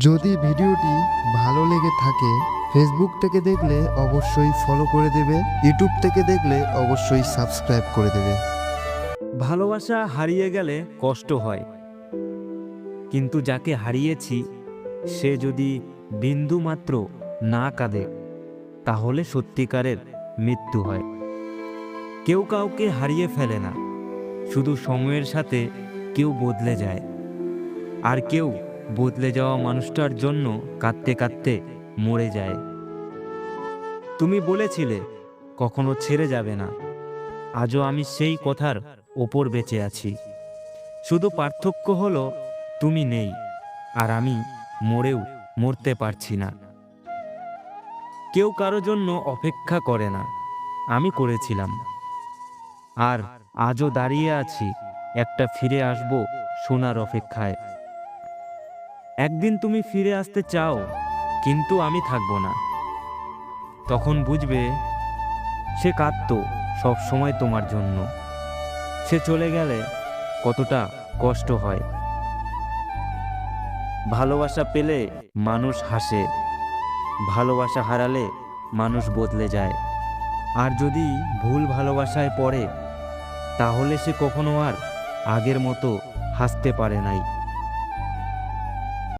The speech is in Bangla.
যদি ভিডিওটি ভালো লেগে থাকে, ফেসবুক থেকে দেখলে অবশ্যই ফলো করে দেবে, ইউটিউব থেকে দেখলে অবশ্যই সাবস্ক্রাইব করে দেবে। ভালোবাসা হারিয়ে গেলে কষ্ট হয়, কিন্তু যাকে হারিয়েছি সে যদি বিন্দুমাত্র না কাঁদে তাহলে সত্যিকারের মৃত্যু হয়। কেউ কাউকে হারিয়ে ফেলে না, শুধু সময়ের সাথে কেউ বদলে যায়, আর কেউ বদলে যাওয়া মানুষটার জন্য কাঁদতে কাঁদতে মরে যায়। তুমি বলেছিলে কখনো ছেড়ে যাবে না, আজও আমি সেই কথার ওপর বেঁচে আছি। শুধু পার্থক্য হলো তুমি নেই, আর আমি মরেও মরতে পারছি না। কেউ কারো জন্য অপেক্ষা করে না, আমি করেছিলাম, আর আজও দাঁড়িয়ে আছি একটা ফিরে আসবো শোনার অপেক্ষায়। একদিন তুমি ফিরে আসতে চাও, কিন্তু আমি থাকবো না। তখন বুঝবে সে কাঁদতো সব সময় তোমার জন্য। সে চলে গেলে কতটা কষ্ট হয়। ভালোবাসা পেলে মানুষ হাসে, ভালোবাসা হারালে মানুষ বদলে যায়। আর যদি ভুল ভালোবাসায় পড়ে, তাহলে সে কখনো আর আগের মতো হাসতে পারে নাই।